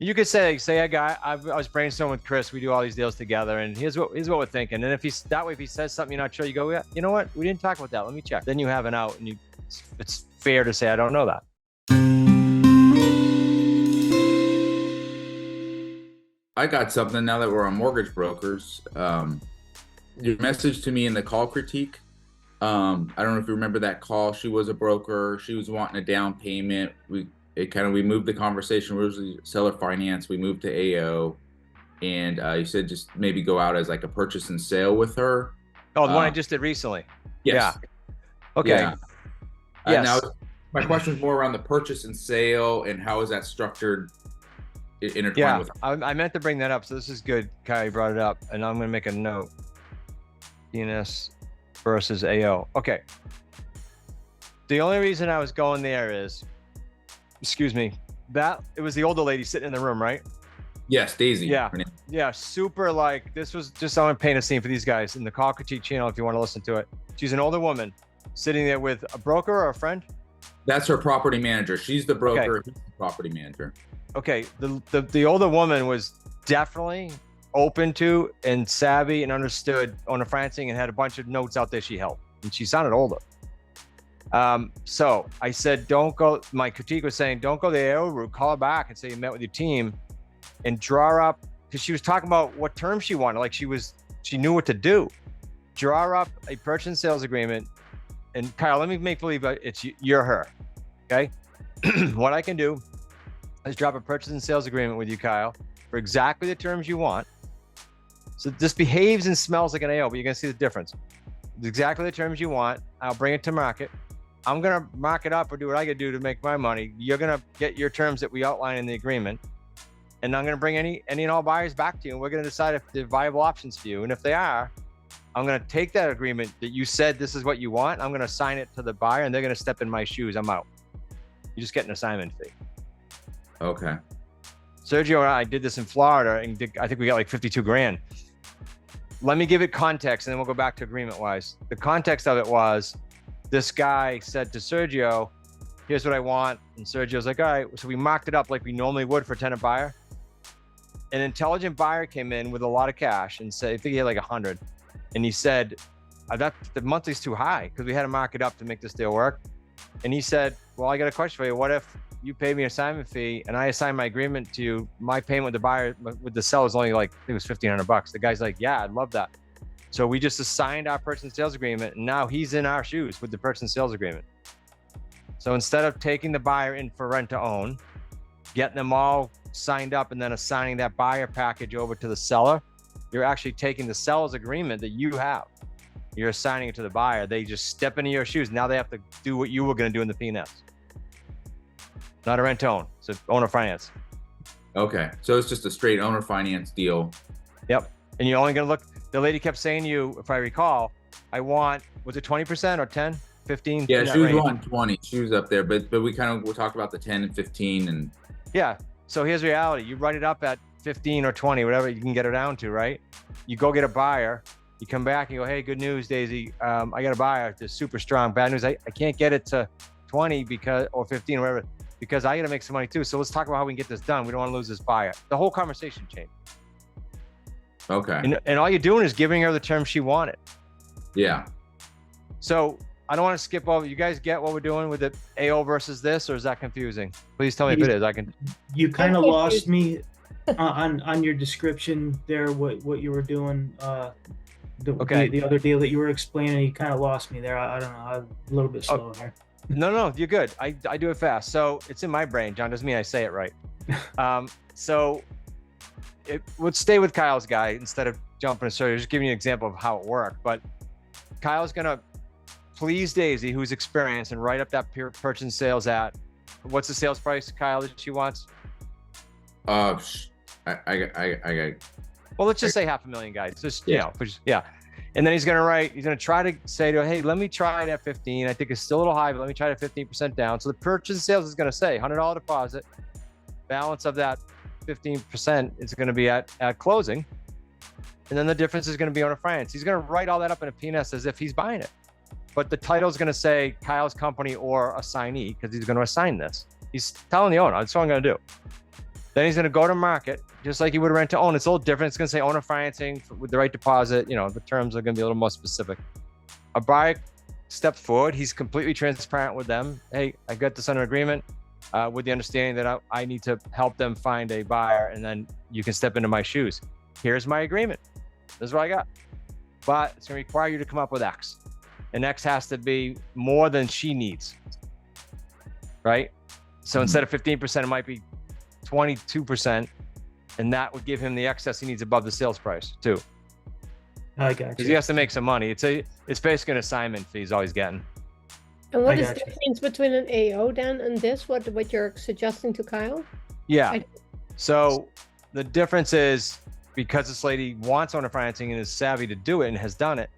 You could say, a guy, I was brainstorming with Chris. We do all these deals together, and here's what we're thinking. And if he's that way, if he says something you're not sure, you go, yeah, you know what? We didn't talk about that. Let me check. Then you have an out, and it's fair to say I don't know that. I got something now that we're on mortgage brokers. Your message to me in the call critique. I don't know if you remember that call. She was a broker. She was wanting a down payment. We moved the conversation. We was seller finance. We moved to AO, and you said just maybe go out as like a purchase and sale with her. Oh, the one I just did recently. Yes. Yeah. Okay. Yeah. Yes. Now, my question is more around the purchase and sale and how is that structured intertwined with. I meant to bring that up. So this is good. Kyle brought it up, and I'm going to make a note. ENS versus AO. Okay. The only reason I was going there is, excuse me, that it was the older lady sitting in the room, right? Yes, Daisy. Yeah. Yeah. Super like, this was just, I want to paint a scene for these guys in the Call Critique channel if you want to listen to it. She's an older woman sitting there with a broker or a friend. That's her property manager. She's the broker. Okay. He's the property manager. Okay. The older woman was definitely open to and savvy and understood owner financing and had a bunch of notes out there she held, and she sounded older. So I said, don't go. My critique was saying, don't go the AO route. Call her back and say you met with your team, and draw up, because she was talking about what terms she wanted. Like she knew what to do. Draw up a purchase and sales agreement. And Kyle, let me make believe you're her. Okay. What I can do is drop a purchase and sales agreement with you, Kyle, for exactly the terms you want. So this behaves and smells like an AO, but you're gonna see the difference. It's exactly the terms you want. I'll bring it to market. I'm gonna mark it up or do what I gotta do to make my money. You're gonna get your terms that we outline in the agreement, and I'm gonna bring any and all buyers back to you, and we're gonna decide if they're viable options for you. And if they are, I'm gonna take that agreement that you said this is what you want. I'm gonna sign it to the buyer, and they're gonna step in my shoes. I'm out. You just get an assignment fee. Okay. Sergio and I did this in Florida, and I think we got like 52 grand. Let me give it context, and then we'll go back to agreement wise. The context of it was, this guy said to Sergio, here's what I want. And Sergio's like, all right. So we marked it up like we normally would for a tenant buyer. An intelligent buyer came in with a lot of cash and said, I think he had like 100. And he said, the monthly's too high because we had to mark it up to make this deal work. And he said, well, I got a question for you. What if you paid me an assignment fee and I assigned my agreement to you? My payment with the buyer, with the seller, is only like, I think it was $1,500. The guy's like, yeah, I'd love that. So we just assigned our purchase and sales agreement, and now he's in our shoes with the purchase and sales agreement. So instead of taking the buyer in for rent to own, getting them all signed up and then assigning that buyer package over to the seller, you're actually taking the seller's agreement that you have. You're assigning it to the buyer. They just step into your shoes. Now they have to do what you were going to do in the P&S. Not a rent to own. It's owner finance. Okay. So it's just a straight owner finance deal. Yep. And you're only going to look, the lady kept saying to you, if I recall, I want, was it 20% or 10, 15? Yeah, she was on 20. She was up there, but we'll talk about the 10 and 15 and. Yeah. So here's reality. You write it up at 15 or 20, whatever you can get it down to, right? You go get a buyer. You come back and you go, hey, good news, Daisy. I got a buyer. It's super strong. Bad news, I can't get it to 20 or 15 or whatever, because I got to make some money too. So let's talk about how we can get this done. We don't want to lose this buyer. The whole conversation changed. Okay. And all you're doing is giving her the terms she wanted. Yeah. So I don't want to skip over. You guys get what we're doing with the AO versus this, or is that confusing? Please tell me if it is. You kind of lost me on your description there. What you were doing. The other deal that you were explaining, you kind of lost me there. I don't know. I'm a little bit slow there. No, you're good. I do it fast. So it's in my brain, John. Doesn't mean I say it right. So it would stay with Kyle's guy instead of jumping. So just giving you an example of how it worked. But Kyle's going to please Daisy, who's experienced, and write up that purchase and sales at, what's the sales price, Kyle, that she wants? I Well, let's just say $500,000, guys. Just, yeah. And then he's going to try to say to her, hey, let me try it at 15. I think it's still a little high, but let me try it at 15% down. So the purchase and sales is going to say $100 deposit. Balance of that 15% is going to be at closing. And then the difference is going to be owner finance. He's going to write all that up in a P&S as if he's buying it. But the title is going to say Kyle's company or assignee, because he's going to assign this. He's telling the owner, that's what I'm going to do. Then he's going to go to market, just like he would rent to own. It's a little different. It's going to say owner financing with the right deposit. You know, the terms are going to be a little more specific. A buyer steps forward. He's completely transparent with them. Hey, I got this under agreement with the understanding that I need to help them find a buyer, and then you can step into my shoes. Here's my agreement. This is what I got. But it's going to require you to come up with X. And X has to be more than she needs. Right? So instead of 15%, it might be 22%. And that would give him the excess he needs above the sales price too. I got you. Because he has to make some money. It's basically an assignment fee he's always getting. And what I is got the you. difference between an AO then and this? What you're suggesting to Kyle? Yeah. So the difference is, because this lady wants owner financing and is savvy to do it and has done it,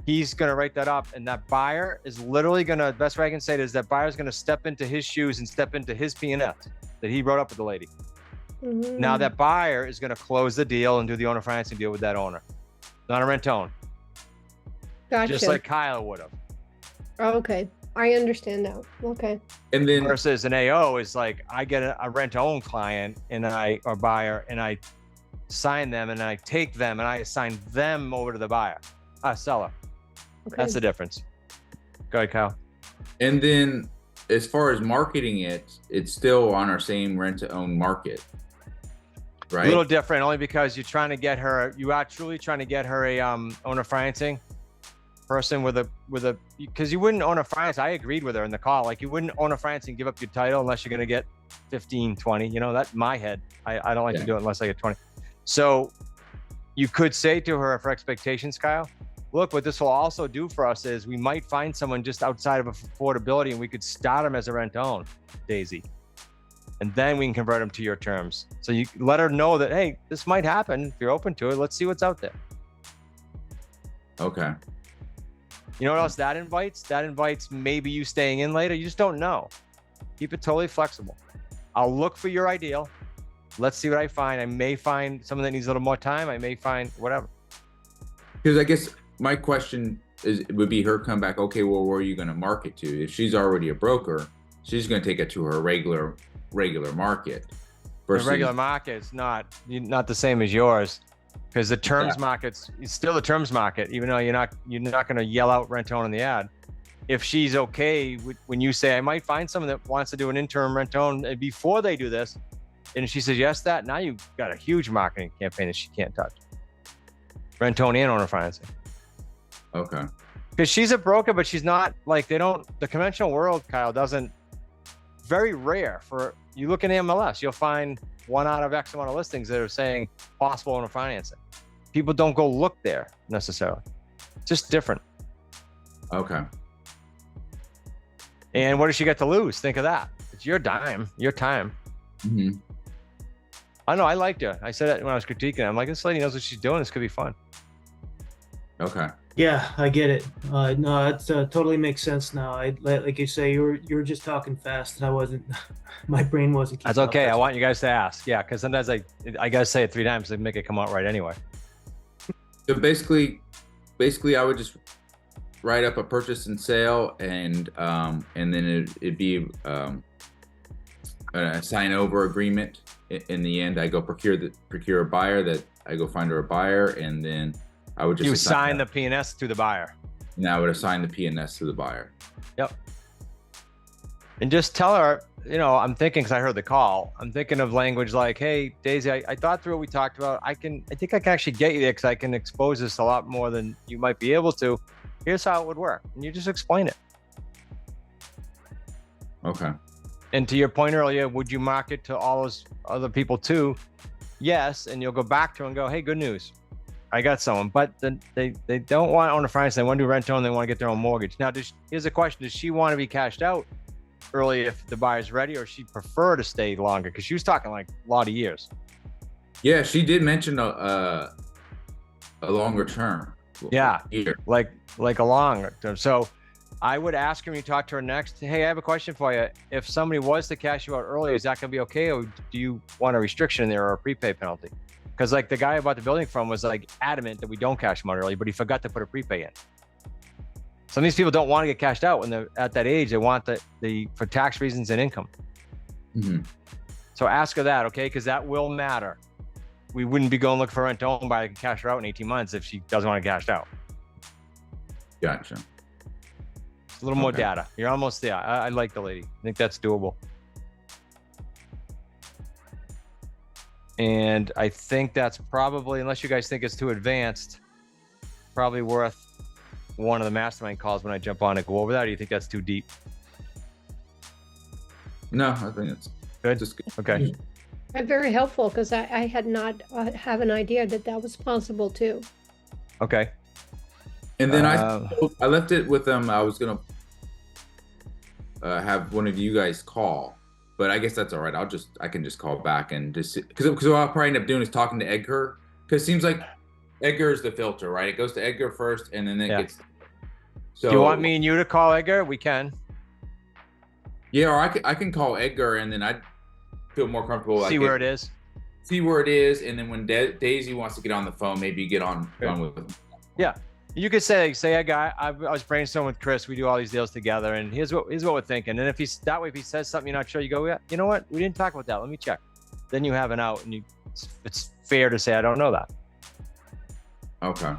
he's going to write that up, and that buyer is literally going to, best way I can say it is, that buyer is going to step into his shoes and step into his P&L that he wrote up with the lady. Mhm. Now that buyer is going to close the deal and do the owner financing deal with that owner, not a rent own, Gotcha. just like Kyle would have. Oh, okay. I understand now. Okay. And then Versus an AO is like, I get a rent own client or buyer, and I sign them and I take them and I assign them over to the buyer, seller. Okay. That's the difference. Go ahead, Kyle. And then as far as marketing it, it's still on our same rent to own market. Right? A little different, only because you are truly trying to get her a owner financing person because you wouldn't own a finance. I agreed with her in the call. Like, you wouldn't own a finance and give up your title unless you're going to get 15, 20. You know, that's my head. I don't like to do it unless I get 20. So you could say to her, for expectations, Kyle, look, what this will also do for us is we might find someone just outside of affordability, and we could start them as a rent own, Daisy. And then we can convert them to your terms. So you let her know that, hey, this might happen. If you're open to it, let's see what's out there. Okay. You know what else that invites? That invites maybe you staying in later. You just don't know. Keep it totally flexible. I'll look for your ideal. Let's see what I find. I may find someone that needs a little more time. I may find whatever. Because I guess my question would be her come back, okay, well, where are you going to market to? If she's already a broker, she's going to take it to her regular market. The regular market is not the same as yours, because the terms market's still the terms market, even though you're not going to yell out rent own in the ad. If she's okay with, when you say, I might find someone that wants to do an interim rent own before they do this, and she says yes to that, now you've got a huge marketing campaign that she can't touch. Rent own and owner financing. Okay. Because she's a broker, but she's not like, the conventional world, Kyle, doesn't, very rare for, you look in MLS, you'll find one out of X amount of listings that are saying possible owner financing. People don't go look there necessarily. It's just different. Okay. And what does she get to lose? Think of that. It's your dime, your time. Mm-hmm. I know, I liked her. I said that when I was critiquing her. I'm like, this lady knows what she's doing. This could be fun. Okay. Yeah, I get it. No, it totally makes sense now. Like you say, you were just talking fast, and I wasn't. My brain wasn't. That's okay. I want you guys to ask. Yeah, because sometimes I gotta say it 3 times to make it come out right anyway. So basically, I would just write up a purchase and sale, and then it'd be a sign over agreement. In the end, I go procure a buyer. That I go find her a buyer, and then I would just sign the P&S to the buyer. And I would assign the P&S to the buyer. Yep. And just tell her, I'm thinking, because I heard the call, I'm thinking of language like, hey, Daisy, I thought through what we talked about. I think I can actually get you there because I can expose this a lot more than you might be able to. Here's how it would work. And you just explain it. Okay. And to your point earlier, would you market to all those other people too? Yes. And you'll go back to her and go, hey, good news. I got someone, but they don't want owner finance. They want to do rent own. They want to get their own mortgage. Now, here's a question. Does she want to be cashed out early if the buyer's ready, or she prefer to stay longer? Because she was talking like a lot of years. Yeah, she did mention a longer term. Yeah, Year. like a longer term. So I would ask her when you talk to her next, hey, I have a question for you. If somebody was to cash you out early, is that going to be okay? Or do you want a restriction in there or a prepay penalty? Because like the guy I bought the building from was like adamant that we don't cash them out early, but he forgot to put a prepay in. Some of these people don't want to get cashed out when they're at that age. They want the for tax reasons and income. Mm-hmm. So ask her that, okay? Because that will matter. We wouldn't be going looking for rent to own buyer that can cash her out in 18 months if she doesn't want to cash out. Gotcha. It's a little more data. You're almost there. I like the lady. I think that's doable. And I think that's probably, unless you guys think it's too advanced, probably worth one of the mastermind calls when I jump on and go over that. Or do you think that's too deep? No, I think it's Good? just good. Okay. Very helpful, because I had not have an idea that that was possible too. Okay. And then I left it with them. I was gonna have one of you guys call, but I guess that's all right. I can just call back and just because what I'll probably end up doing is talking to Edgar, because it seems like Edgar is the filter, right? It goes to Edgar first, and then it gets. So Do you want me and you to call Edgar? We can. Yeah, or I can call Edgar, and then I'd feel more comfortable. See where it is. See where it is, and then when Daisy wants to get on the phone, maybe get on with them. Yeah. You could say, I was brainstorming with Chris. We do all these deals together, and here's what we're thinking. And if he's that way, if he says something you're not sure, you go, yeah, you know what? We didn't talk about that. Let me check. Then you have an out, and it's fair to say I don't know that. Okay.